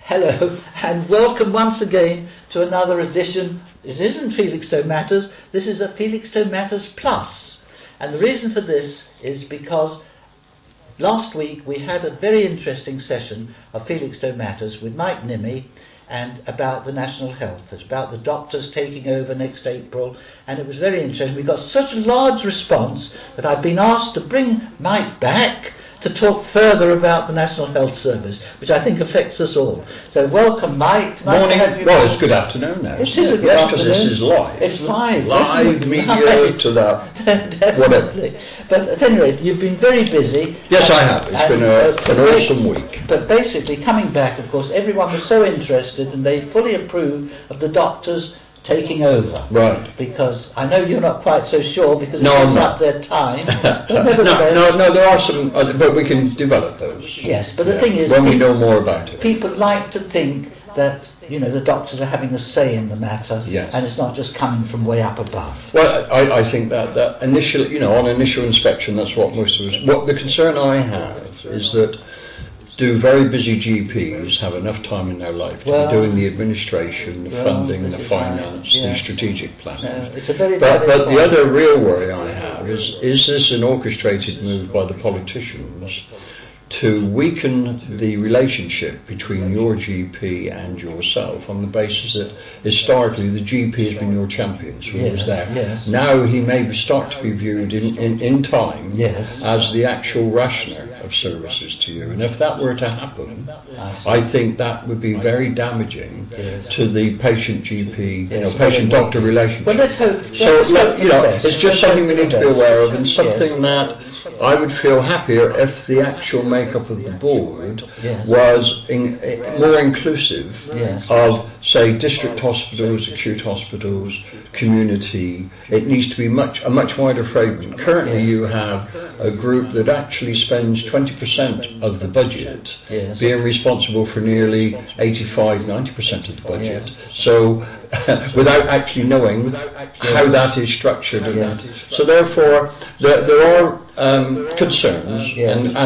Hello, and welcome once again to another edition. It isn't Felixstowe Matters, this is a Felixstowe Matters Plus. And the reason for this is because last week we had a very interesting session of Felixstowe Matters with Mike Nimmy and about the national health. It's about the doctors taking over next April, and it was very interesting. We got such a large response that I've been asked to bring Mike back to talk further about the National Health Service, which I think affects us all. So welcome, Mike. Morning. Well, it's good afternoon now. It is a good afternoon. Because this is live. It's live. Live media live. to that. Definitely. Whatever. But at any rate, you've been very busy. Yes, I have. It's been an awesome week. But basically, coming back, of course, everyone was so interested and they fully approved of the doctors taking over. Right. Because I know you're not quite so sure because No, it I'm takes not. up their time. But No, there are some, but we can develop those. Yes, but the thing is, when we know more about it. people like to think that, you know, the doctors are having a say in the matter, Yes. and it's not just coming from way up above. Well, I think that initially, on initial inspection, that's what most of us. What the concern I have is that do very busy GPs have enough time in their life to be doing the administration, the funding, the finance, the strategic planning? It's a very But valid the point. other real worry I have is this an orchestrated move by the politicians to weaken the relationship between your GP and yourself on the basis that historically the GP has been your champion, so he was there. Yes. Now he may start to be viewed in time Yes. as the actual rationer of services to you, and if that were to happen, I think that would be very damaging to the patient GP, patient doctor relationship. Well, let's hope. So let's hope for the best. it's just Let's something hope we for need the to be best. aware of, and Yes. something that I would feel happier if the actual makeup of the board Yes. was more inclusive Yes. of, say, district hospitals, acute hospitals, community. It needs to be a much wider fragment. Currently, Yes. you have a group that actually spends 20% of the budget, Yes. being responsible for nearly 85-90% of the budget. Yes. So, without actually knowing how that is structured, and so therefore there are concerns, and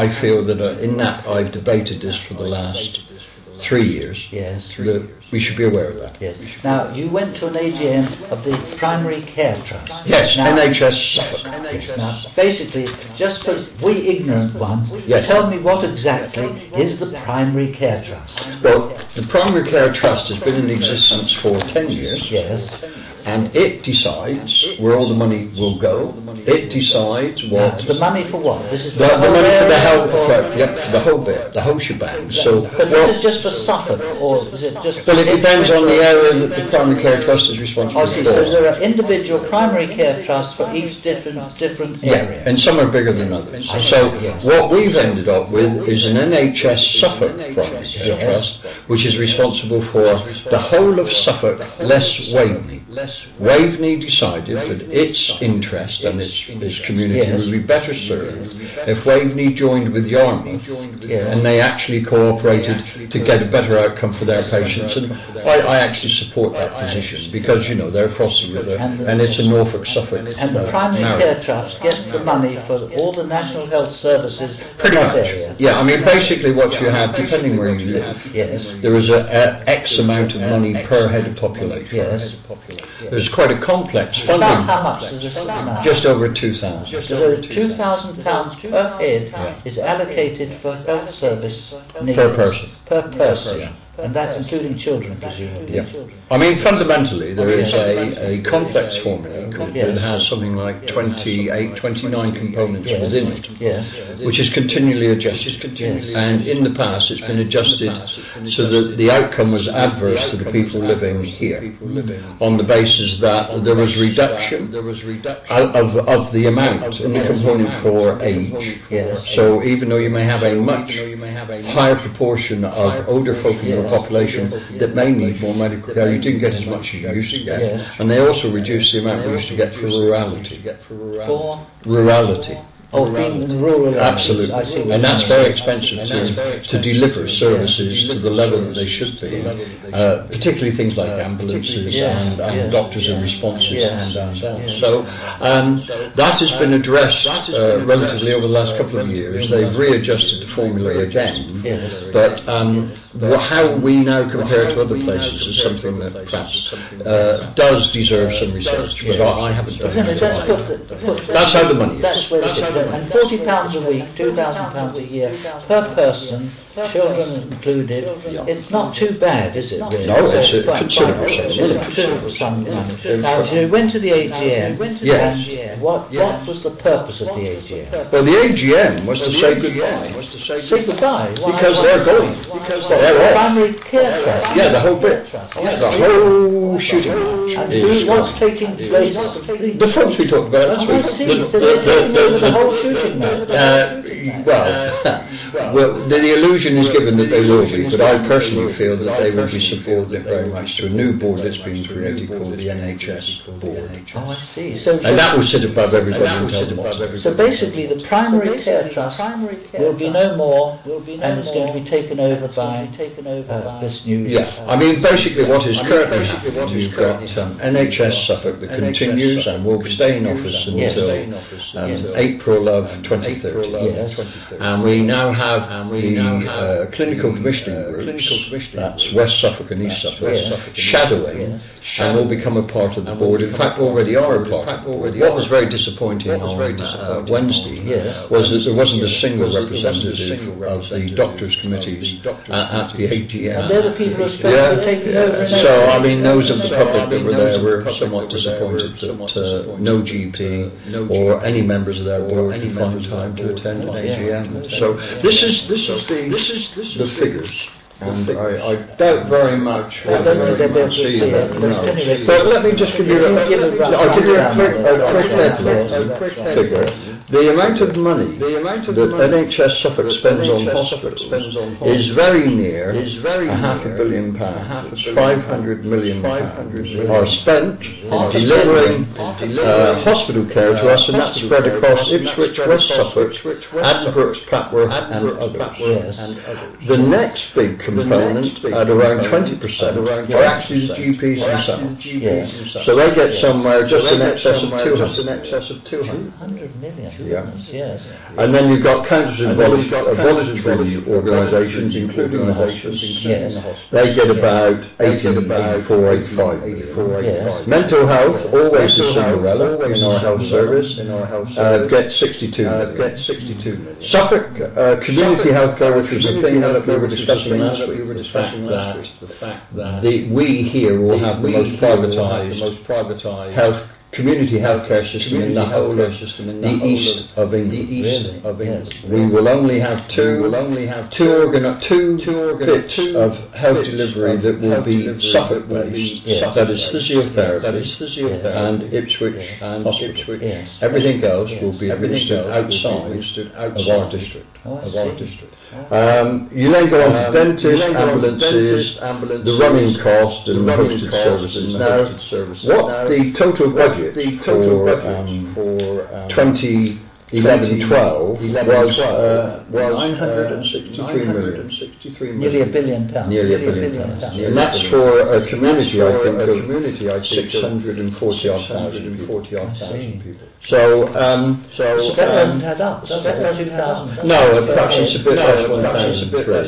I feel that in that I've debated this for the last 3 years. Yes. That we should be aware of that. Yes. Now, you went to an AGM of the Primary Care Trust. Yes, Now, NHS Suffolk. Now, basically, just for we ignorant ones, Yes. tell me what exactly is the Primary Care Trust? Well, the Primary Care Trust has been in existence for 10 years. Yes. And it decides where all the money will go. It decides Now, what the money for what? This is for the whole money for the area health, or- for the whole bit, the whole shebang. So, But this is just for Suffolk, or is it just? well, it depends on the area that the Primary Care Trust is responsible I for. see. So there are individual primary care trusts for each different area. And some are bigger than others. I see, So yes. what we've ended up with is an NHS Suffolk Primary Care Yes. Trust, which is responsible for the whole of Suffolk, less Waveney. Waveney decided that its interest and its community Yes. would be better served if Waveney joined with Yarmouth, Yes. and they actually cooperated to get a better outcome for their patients. And I actually support that position because they're across the river, and it's a Norfolk-Suffolk And the Primary marriage. Care Trust gets the money for all the National Health Services Pretty in that much. area. Yeah, I mean, basically what you have, depending where you live, Yes. there is a X amount of money per head of population. Yes. There's quite a complex About funding, how much does this amount? just over 2,000. So £2,000 per head Yeah. is allocated for health service needs. Per person. Per person. Yeah. And that's including children, presumably. Yeah. I mean, fundamentally, there is a complex formula that Yes. has something like 29 components Yes. within it, Yes. which is continually adjusted. Yes. And in the past, it's been adjusted so that the outcome was adverse to the people living here, on the basis that there was reduction of the amount in the component for age. Yes. So even though you may have a much higher proportion of older folk in your population that may need more medical care, you didn't get as much as you used to get. Yes. And they also reduced the amount we used to get for rurality. For Rurality. Oh, being in rural areas. Absolutely, I see what and you that's mean. very expensive to deliver services to the level that they should be, particularly things like ambulances and doctors and responses and down. So that has been addressed relatively over the last couple of years. They've readjusted the formula again, but how we now compare to other places is something that perhaps does deserve some research, but I haven't done it. That's how the money is. That's where it is. And £40 a week, £2,000 a year per person, children included. It's not too bad, is it? Really? No, it's a considerable sum. It's a considerable sum of money. Now, you went to the AGM. Yes. And what was the purpose of the AGM? Well, the AGM was to say goodbye. Say goodbye. Why? Because they're going. They're off. Primary care trust. Yeah, the whole bit. The whole shooting match And is. what's taking place? The folks we talked about last I week. see. So they're taking over the whole shooting match. Well, the illusion is given that they will be, but I personally feel that they will be subordinate very much to a new board that's been created called the NHS board. Oh, I see. So And that will sit above everybody and tell them what to do. So basically, the primary care trust will be no more, and it's going to be taken over by this new. Yeah, I mean, basically what is currently happening, you've got NHS Suffolk that continues and will stay in office until April of 2030. Yes. And we now have the clinical commissioning groups, that's West Suffolk and East Suffolk, shadowing, and will become a part of the board. In fact, already are a part of the board. What was very disappointing on Wednesday was that there wasn't a single representative of the doctors' committees at the AGM. And they're the people who are supposed to be taking over. So, I mean, those of the public that were there were somewhat disappointed that no GP or any members of their board could find time to attend an AGM. So, this is the figures. And I doubt very much I don't think they'll be able to see it. No. But let me just give you a quick figure. The amount of money that NHS Suffolk spends on hospitals is very near £500 million. £500 million are spent delivering hospital care to us, and that's spread across Ipswich, West Suffolk, Addenbrooke's, Papworth and others. The next big component, at around 20%, are actually the GPs themselves. So they get somewhere just in excess of 200 million. Yeah. Yes. And then you've got countless voluntary organisations, including the hospice. Yes. They get about 84, 85 million. Yes. Mental health, always the Cinderella in our health service, gets 62 million. Suffolk community healthcare, which was the thing that we were discussing last week, the fact that we here will have the most privatised community healthcare system in the whole of the east of England. We will only have two bits of health delivery that will be Suffolk based. That is physiotherapy and Ipswich Hospital. Everything else will be administered outside of our district. You then go on to dentists, ambulances, the running cost and hosted services. Now, what the total budget for 2011-12 was 963 million. Nearly £1 billion. And that's for a community, I think, of 640,000 people. So that doesn't add up. No, perhaps it's a bit less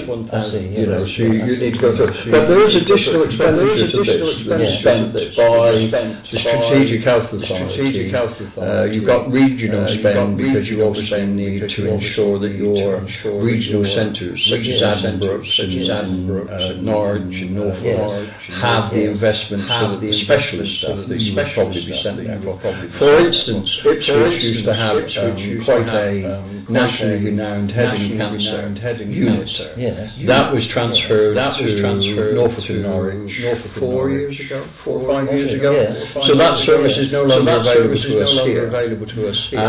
1,003. You know, so you need to go through it. But there is additional expenditure to this that is spent by the Strategic Health Authority. You've got regional spend because you obviously need to ensure that your regional centres, such as Addenbrooke, Norwich and Norfolk, have the investment for the specialist stuff that you would probably be sent there for. For instance, Ipswich used to have quite a nationally renowned head and cancer unit. That was transferred to Norfolk and Norwich 4 years ago, 4 or 5 years ago. So that service is no longer available to us here.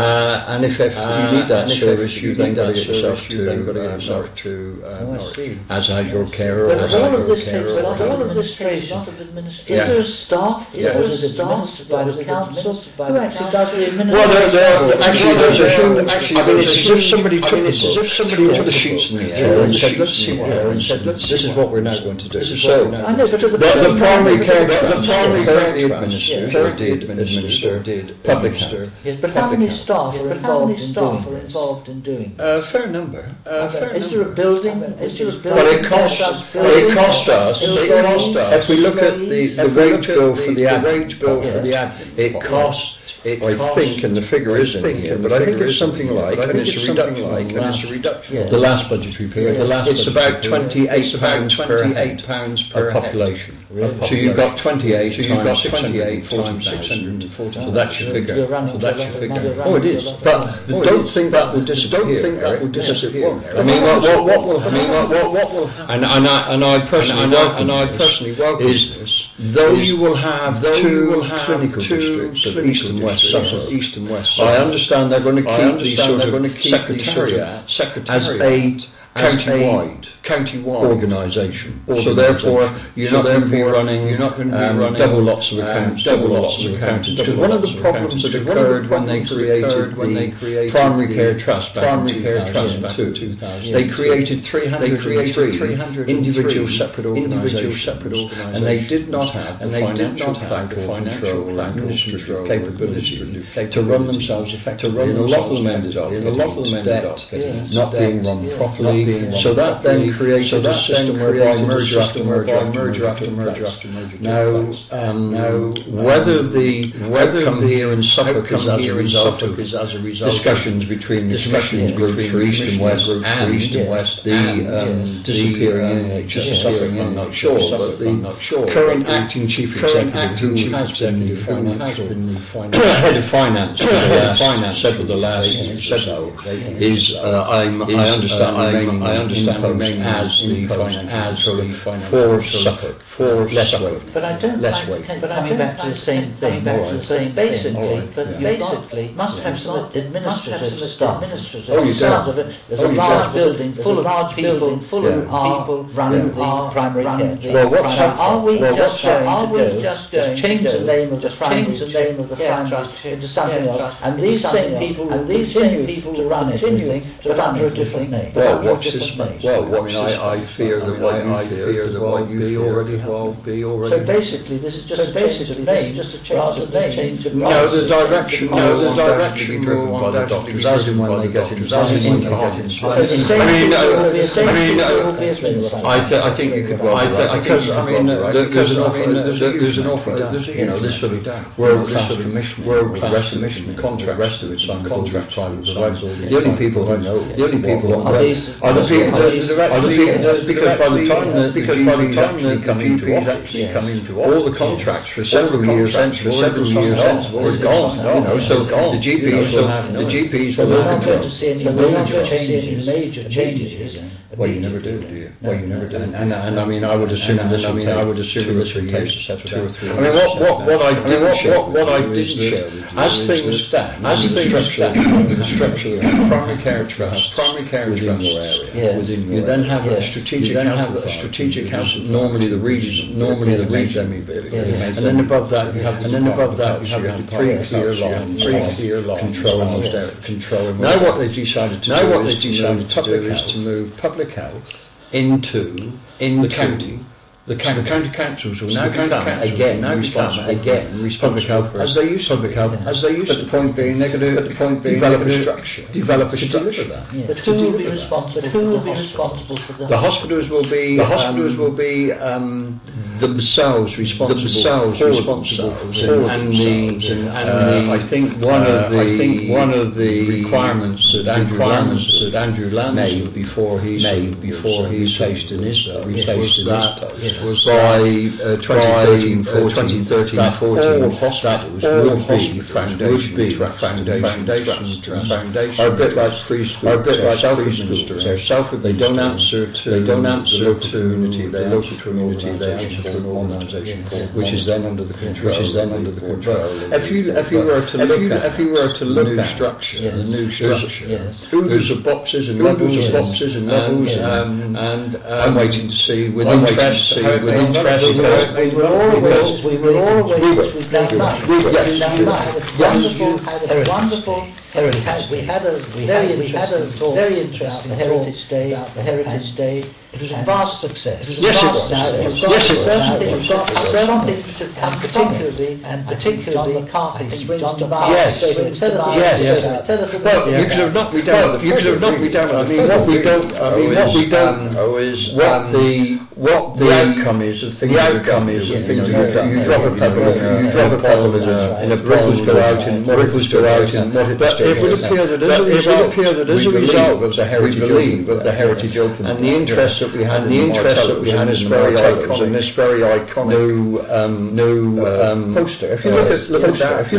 And if if you need that service, you then got to get yourself to Norwich, as your carer. But all of this takes a lot of administration. Is there a staff? Is there a staff by the council who actually does the administration? Well, actually, there's a huge. I mean, it's as if somebody took the sheets in the air and said, "Let's see here," and said, "This is what we're now going to do." So, I know, but the primary care trust currently administered public health. Yes, but how many staff are involved in doing this? Fair number. Is there a building? Well, it cost us. If we look at the wage bill for the admin, it cost. I think, and the figure is in here, but I think it's something like, and it's a reduction. The last budgetary period. It's about £28 per population. So you've got 28. So you've got 640. So that's your figure. Oh, it is. But don't think that will disappear. I mean, what will happen? And I personally welcome this. Though you will have two clinical districts of East and West Suffolk, I understand they're going to keep the sort of secretariat as a county-wide organisation. So therefore, you're not going to be running double lots of accountants. Because one of the problems that occurred when they created the Primary Care Trust back in 2002, they created 303 individual separate organisations, and they did not have the financial control and administrative capability to run themselves effectively. And a lot of them ended up in debt, not being run properly. So that then created a system whereby merger after merger after merger. Now, whether the outcome here in Suffolk is as a result of discussions between the commissioning group for East and West the disappearing NHS of Suffolk, I'm not sure, but the current acting chief executive who has been the head of finance for the last is I understand remaining as the finance for Suffolk, for less weight. But I don't like coming back to the same thing. Basically, must have some administrative staff. Oh, you do. There's a large building full of people who run the primary care. Well, what's happening? Are we just going to change the name of the primary care trust into something else? And these same people will continue to run everything, but under a different name. Well, watch this space. Well, I fear that what you already have. So basically, this is just a change of name, just a change of No, the direction be driven by the doctors, as in when they get into I think you could because there's an awful this sort of world-class commission contract, the rest of it's on contract private providers. The only people who know, are the people because by the time the GPs actually come into office, all the contracts for several years hence have already gone. So the GPs will have control. We're not going to see any major changes. Well, you never do you? Well, you never do. And I mean, I would assume this would take 2 or 3 years, etc. I mean, what I didn't share with you, as things stand, the structure of the primary care trust within your area, you then have a strategic house. Normally the region, and then above that you have the 3 clear lines, control most areas. Now what they've decided to do is to move public health into the county. The county councils will now become again responsible as they used to. But the point being, they're going to develop a structure. But who will be responsible for that? The hospitals will be themselves responsible for themselves, and I think one of the requirements that Andrew Lance made before he placed in his post was by 2013, 14, that all hospitals would be foundation trusts, are a bit like free schools, they're self-administered, they don't answer to the local community, they answer to an organisation which is then under the control. If you were to look at the new structure, oodles of boxes and levels, and I'm waiting to see with interest. We were always wonderful. We had a very interesting Heritage Day. It was a vast success. Yes, it was. Yes, it was. Certain things which have come particularly John McCarthy springs to mind. Yes. Tell us about. Well, you could have knocked me down. I mean, what we don't know is what the outcome is of things. You drop a pebble in a ripples go out in what it was but it would appear that as a result of the Heritage Open and the interest that we had in this very iconic new poster. If you look at that,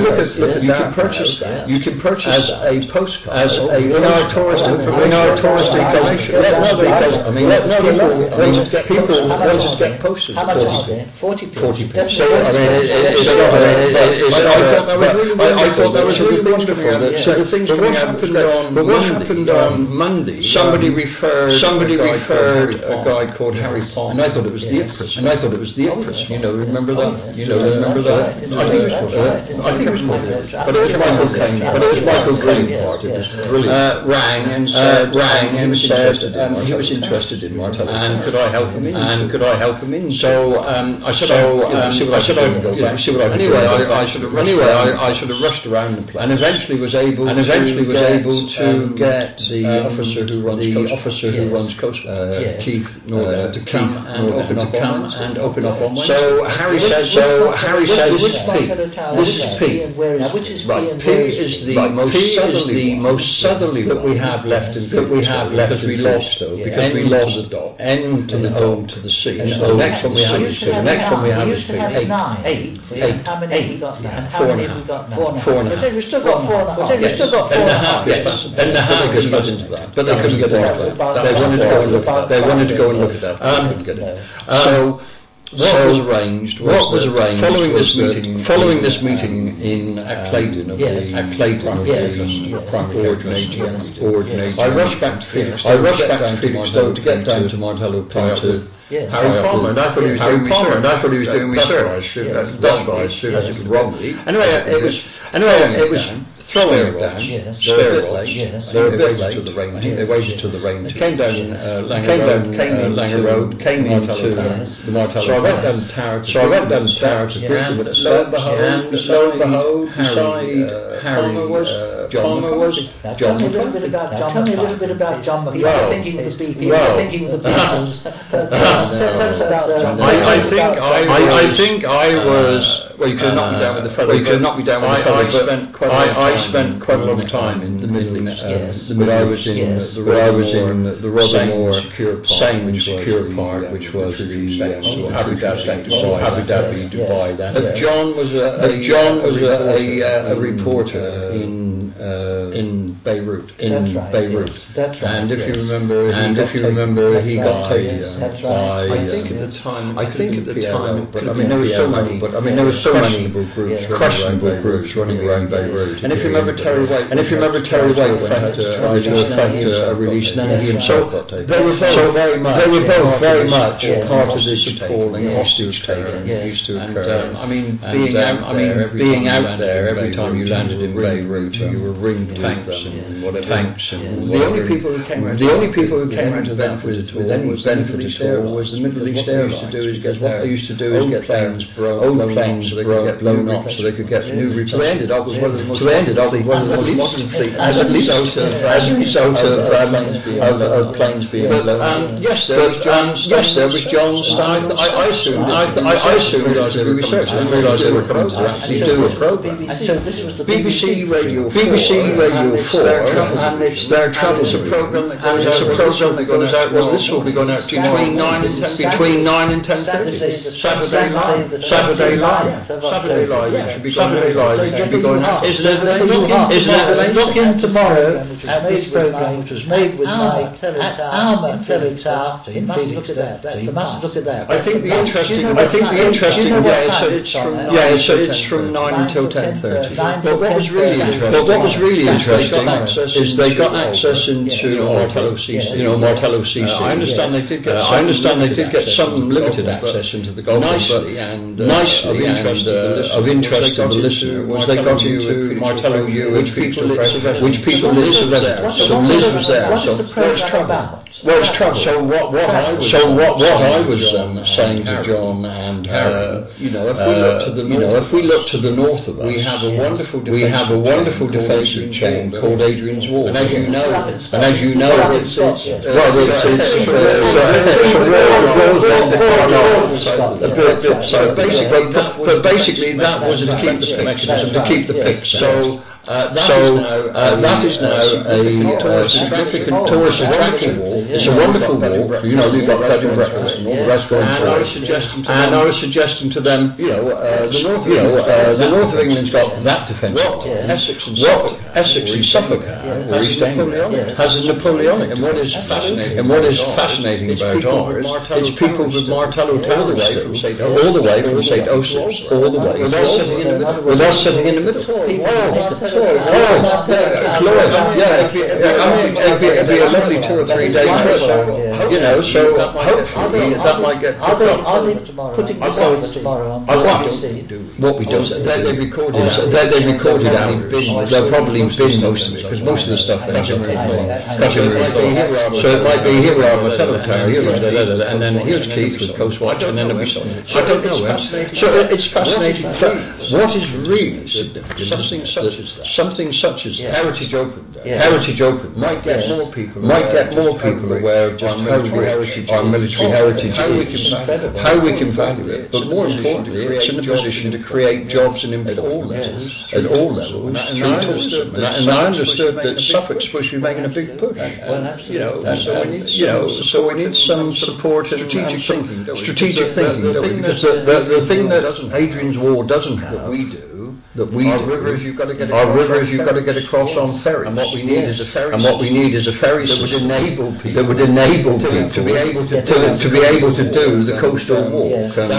you can purchase as a postcard in our tourist information. People wanted to get posters for 40 pence. So I thought that was really wonderful. But what happened on Monday? Somebody referred a guy called Harry Palmer, and I thought it was the Ypres. Remember that? I think it was called the Ypres. But it was Michael Caine. It was brilliant. Rang and said he was interested in my telephone, and could I help him in? So I said I sort of rushed around the place, and eventually was able to get the officer who runs Coast Guard, Keith Norton, to come and open up on Wednesday. So Harry says, this is P. Right, P is the most southerly that we have left because we lost the dock, end to the home to the sea. And the next one we have is P. Eight. How many have we got now? 4.5. We've still got 4.5. We've still got 4.5. Yes. And the half is not into that, but they couldn't get into it. They wanted to go and look at that. So what was arranged following this meeting at Claydon of the primary ordination. I rushed back to Felixstowe to get down to Martello to Harry Palmer, and I thought he was doing research. That's why I assumed it wrongly. Anyway, it was throwing it down. They were a bit late to the rain. They waited till the rain. Came down Langer Road, came into the Martello. So I went down the tower to greet them. But lo and behold, Harry was John McCarthy. Tell me a little bit about John McCarthy. You're thinking of the Beatles. I think I was. Well, you could knock me down with the feather. I spent quite a lot of time in the Middle East. I was in the rather more sane and secure part, which was the Abu Dhabi, Dubai. John was a reporter in Beirut. That's right. And if you remember, he got taken by. I think at the time. But I mean, there were so many questionable groups running around Beirut. And if you remember Terry White, tried to effect a release, and then he himself got taken. They were both very much part of this appalling hostage taking that used to occur. Being out there every time you landed in Beirut, you were ringed tanks and the only people who came out of that with any benefit at all was the Middle East Airlines. What they used to do is get old planes blown up, so they could get new replacements. So they ended up with one of the most modern fleet as a result of planes being blown. Yes, there was John's. I assumed that we researched. I didn't realise they were coming to actually do a programme. And so this was the BBC Radio 4. And it's their travel programme, and it's a programme that goes out. Well, this will be going out between 9 and 10:30. Saturday Live. It should be going out. Isn't it? Look in tomorrow at this programme, which was made with my Teletower in Felix. So you must look at that. I think the interesting. It's from 9 until 10:30. But what was really interesting is they got access into Martello CC. Martello CC. I understand they did get some limited access into the Gulf. Nicely of interest to the listener was they got into Martello U, which people live there. So Liz was there. So what's trouble? What's trouble? So what I was saying to John and if we look to the north of us, we have a wonderful defensive chain called Adrian's Wall. And as you know, it's basically that was to keep the mechanism to keep the pigs. So that is now a significant tourist attraction wall. It's a wonderful wall. They've got bed and breakfast and all the rest going through. And I was suggesting to them, the north of England's got that defensive wall. Essex and Suffolk or East Anglia has a Napoleonic. And what is fascinating about ours, it's people with Martello towers all the way from St. Osoph's, all the way. With us sitting in the middle. It'd be a lovely 2 or 3 day trip. So hopefully that might get picked up. I'll be putting this over tomorrow on BBC. What we do, they've recorded and they'll probably bin most of it, because most of the stuff ends in so it might be here we are on the Teletower, and then here's Keith with Coast Watch, and then there'll be something. I don't know. So it's fascinating. What is really significant? Something such as Heritage Open might get more people aware of just our military heritage, how we can value it, but more importantly, it's in a position to create jobs and employment at all levels through tourism. And I understood that Suffolk's supposed to be making a big push. So we need some support and strategic thinking. The thing that Adrian's Wall doesn't have, our rivers you've got to get across on ferries. And what we need is a ferry system that would enable people to be able to do the coastal walk. And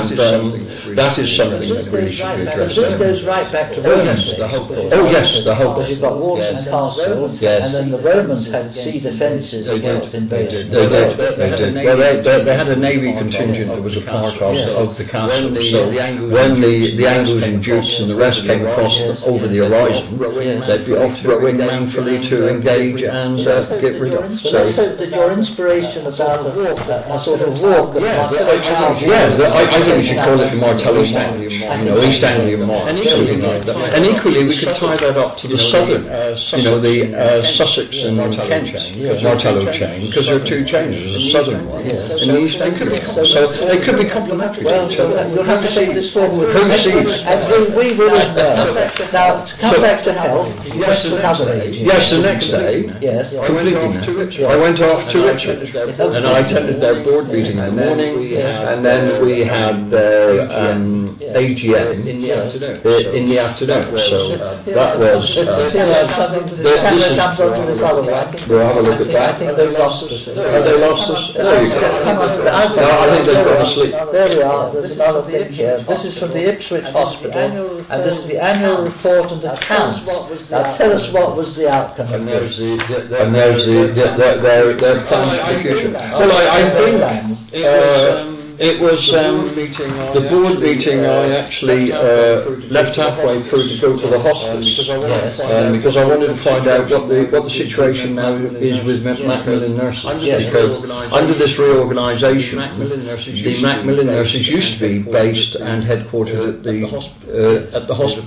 that is something that really should be addressed. This goes right back to Romans. The Hope. Because you've got walls and castles, and then the Romans had sea defences against invasion. They did. They had a navy contingent that was a part of the castle. So when the Angles and Jutes and the rest came across over the horizon, they'd be off rowing manfully to engage and get rid of. So let's hope that your inspiration about a sort of walk. I think we should call it the Martello East Anglian March, something like that. And equally, we could tie that up to the southern, the Sussex and Kent Martello chain, because there are two chains. There's a southern one and the East Anglian. So they could be complementary to each other. You'll have to take this forward. Who sees? And we will as well. Now, to come back to health, yes, the next day, I went off to Ipswich, and I attended their board meeting in the morning, and then we had their AGM in the afternoon. So that was. We'll have a look at that. I think they lost us. Have they lost us? No, I think they've gone to sleep. There we are. There's another thing here. This is from the Ipswich Hospital, and this is the annual report and accounts. Now tell us what was the outcome. And there's their plans for the future. Well, I think It was the board meeting. I actually left halfway through to go to the hospice because I wanted to find out what the situation now is with Macmillan nurses. Because under this reorganisation, the Macmillan nurses used to be based and headquartered at the hospice.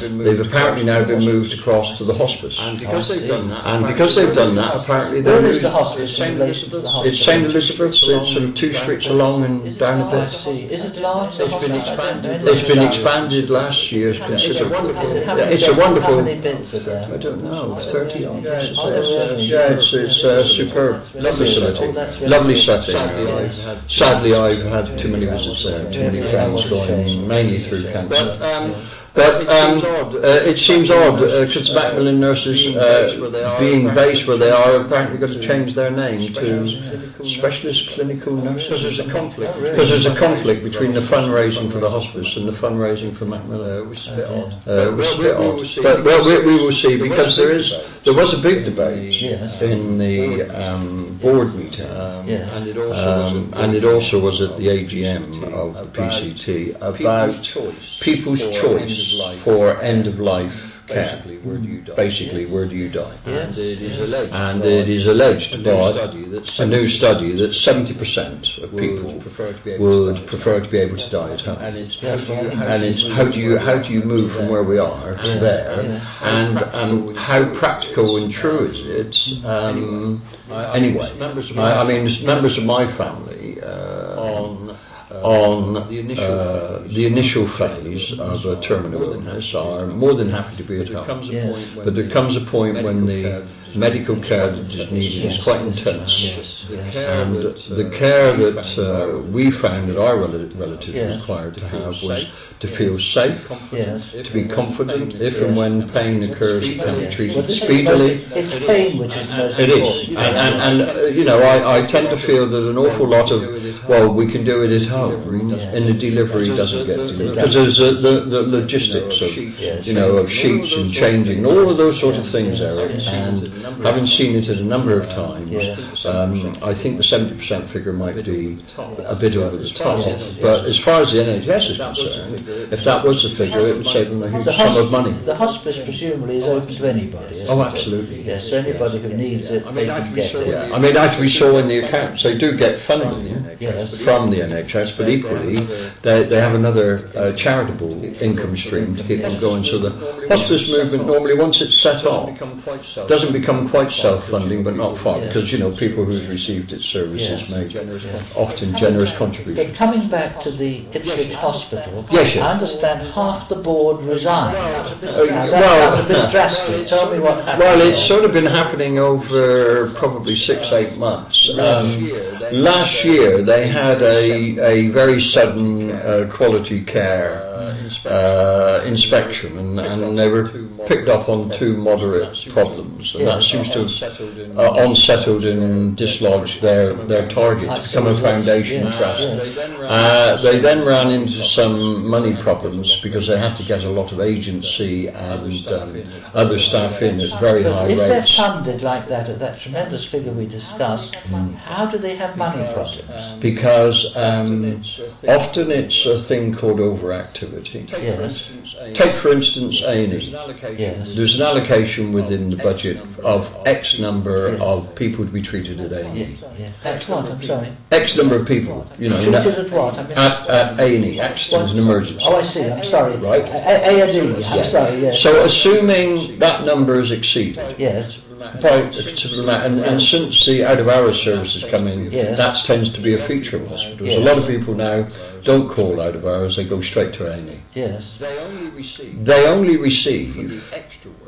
They've apparently now been moved across to the hospice. And because they've done that, apparently where is the hospice in relation to the hospice? It's St Elizabeth's. It's sort of 2 streets along and down a bit. Is it large? It's been expanded last year considerably. It's a wonderful. How many beds are there? I don't know, 30 odd. Yeah, it's superb, lovely facility, lovely setting. Sadly, I've had too many visits there, too many friends going, mainly through cancer. But it seems odd because Macmillan nurses, being based where they are, apparently got to change their name to specialist clinical nurses. Because there's a conflict between the fundraising for the hospice and the fundraising for Macmillan, which is a bit odd. But we will see, because there was a big debate in the board meeting, and it also was at the AGM of the PCT about people's choice for end-of-life care. Basically, where do you die? Yes. And it is alleged by a new study that 70% of people would prefer to be able to die at home. And it's how do you move from where we are to there, and how practical and true is it? Anyway, I mean, members of my family on the initial phase of a terminal illness are more than happy to be at home. But there comes a point when the medical care that is needed is quite intense. And the care that we found that our relatives required to have was to feel safe, to be confident if and when pain occurs, it can be treated speedily. It's pain which is most important. It is. And you know, I tend to feel that an awful lot of, well, we can do it at home, and the delivery doesn't get delivered. Because there's the logistics of, you know, of sheets and changing, and all of those sort of things, Eric. And having seen it a number of times, I think the 70% figure might be a bit over the top. But as far as the NHS is concerned, if that was the figure, it would save them a huge sum of money. The hospice presumably is open to anybody. Oh, absolutely. Yes, so anybody who needs it, they can get it. Yeah. I mean, as we saw in the accounts, they do get funding from the NHS, but equally they have another charitable income stream to keep them going. So the hospice movement normally, once it's set off, doesn't become quite self-funding, but not far, because, you know, people who've received its services make often generous contributions. But coming back to the Ipswich Hospital, I understand half the board resigned. That's a bit drastic. Tell me what happened. Well, it's sort of been happening over probably 6-8 months. Last year they had a very sudden quality care inspection, and they were picked up on 2 moderate problems, and that seems to have unsettled and dislodged their target to become a foundation trust. They then ran into some money problems because they had to get a lot of agency and other staff in at very high rates. If they're funded like that at that tremendous figure we discussed, how do they have money problems? Because often it's a thing called overactivity. Take for instance A&E. There's an allocation within the budget of X number of people to be treated at A&E. X what? I'm sorry. X number of people, you know. Treated at what? At A&E, accident and emergency. Oh, I see. I'm sorry. Right. A&E. I'm sorry. Yes. So assuming that number is exceeded. By a considerable amount, and since the out-of-hours services come in, that tends to be a feature of hospitals. A lot of people now don't call out-of-hours; they go straight to A&E. They only receive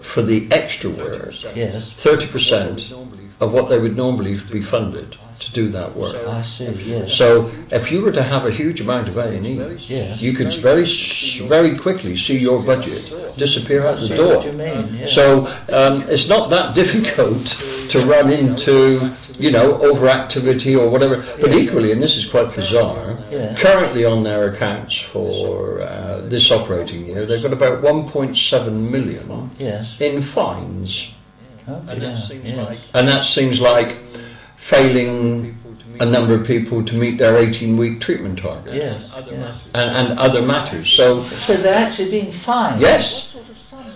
for the extra work 30% of what they would normally be funded to do that work. I see. Yes. So if you were to have a huge amount of A&E, you could very quickly see your budget disappear out the door. What you mean, So it's not that difficult to run into, you know, overactivity or whatever. But equally, and this is quite bizarre, currently on their accounts for this operating year, they've got about 1.7 million in fines. And that seems like failing a number of people to meet their 18-week treatment target. Yes. And other matters. So they're actually being fined? Yes.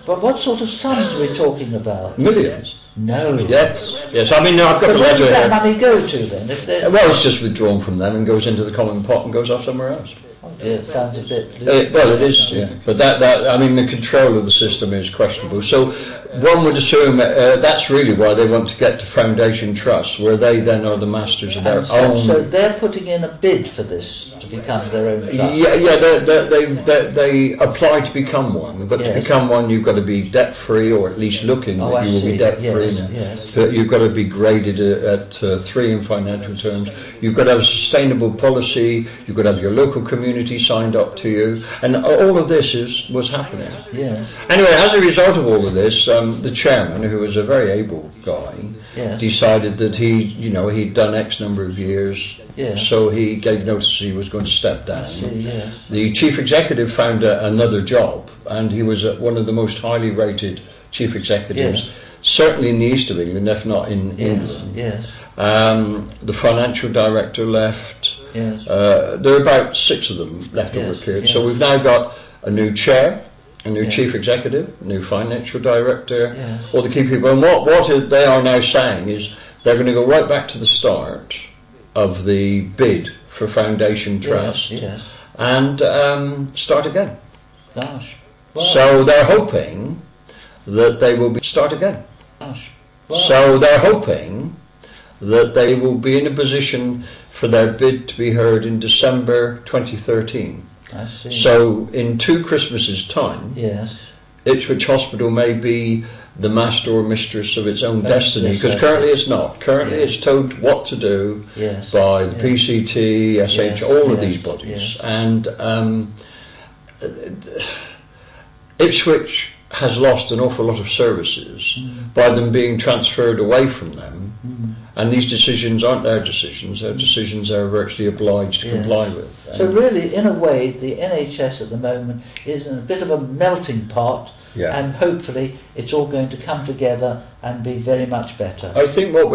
But what sort of sums are we talking about? Millions. No. Yes. I mean, I've got but a where letter does that here. money go to then? Well, it's just withdrawn from them and goes into the common pot and goes off somewhere else. Oh dear, it sounds a bit... Well, it is, yeah. But that, I mean, the control of the system is questionable. So one would assume that's really why they want to get to foundation trusts, where they then are the masters of their own... So they're putting in a bid for this to become their own trust? Yeah, they apply to become one, but to become one you've got to be debt-free, or at least looking that you will be debt-free. Yes. But you've got to be graded at 3 in financial terms. You've got to have a sustainable policy. You've got to have your local community signed up to you, and all of this was happening. Yeah. Anyway, as a result of all of this, the chairman, who was a very able guy, decided that he'd done X number of years. So he gave notice he was going to step down. The chief executive found another job, and he was one of the most highly rated chief executives, certainly in the east of England, if not in England. The financial director left. There are about 6 of them left over a period. So we've now got a new chair, a new chief executive, a new financial director, all the key people. And what they are now saying is they're going to go right back to the start of the bid for Foundation Trust and start again. Gosh. Wow. So they're hoping that they will start again. Gosh. Wow. So they're hoping that they will be in a position for their bid to be heard in December 2013. I see. So in 2 Christmases' time, Ipswich Hospital may be the master or mistress of its own destiny, because currently it's not. Currently it's told what to do by the PCT, SH, all of these bodies. And Ipswich has lost an awful lot of services by them being transferred away from them, and these decisions aren't their decisions, they're decisions they're virtually obliged to comply with. So really, in a way, the NHS at the moment is in a bit of a melting pot, and hopefully it's all going to come together and be very much better. I think what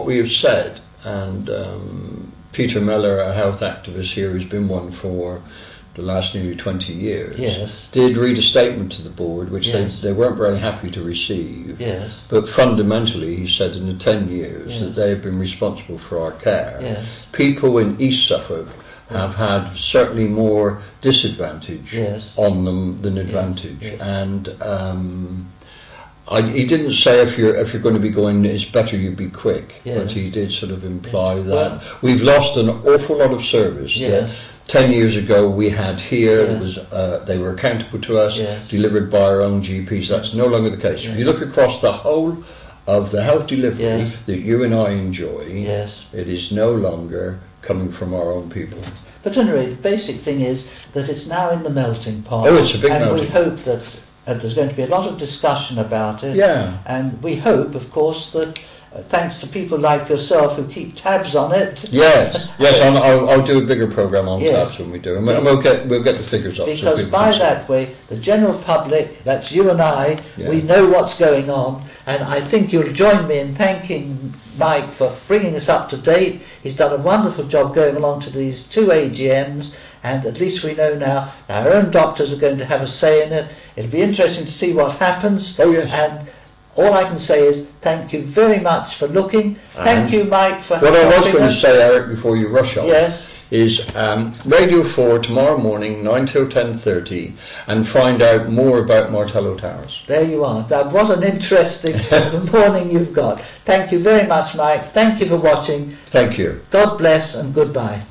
we have said, and Peter Miller, a health activist here who's been one for the last nearly 20 years, did read a statement to the board which they weren't very happy to receive, but fundamentally he said in the 10 years that they have been responsible for our care. People in East Suffolk have had certainly more disadvantage on them than advantage, and he didn't say if you're going to be going, it's better you be quick, but he did sort of imply that we've lost an awful lot of service. 10 years ago we had here, it was, they were accountable to us, delivered by our own GPs. That's no longer the case. If you look across the whole of the health delivery that you and I enjoy, it is no longer coming from our own people. But anyway, the basic thing is that it's now in the melting pot. Oh, it's a big melting pot. And we hope that there's going to be a lot of discussion about it. And we hope, of course, that thanks to people like yourself who keep tabs on it. I'll do a bigger programme on tabs when we do, and we'll get the figures up. Because so by that way, the general public, that's you and I, we know what's going on, and I think you'll join me in thanking Mike for bringing us up to date. He's done a wonderful job going along to these 2 AGMs, and at least we know now that our own doctors are going to have a say in it. It'll be interesting to see what happens. And all I can say is thank you very much for looking. Thank you, Mike, for what I was going to say, Eric, before you rush off, is Radio 4 tomorrow morning, 9 till 10:30, and find out more about Martello Towers. There you are. Now, what an interesting morning you've got. Thank you very much, Mike. Thank you for watching. Thank you. God bless and goodbye.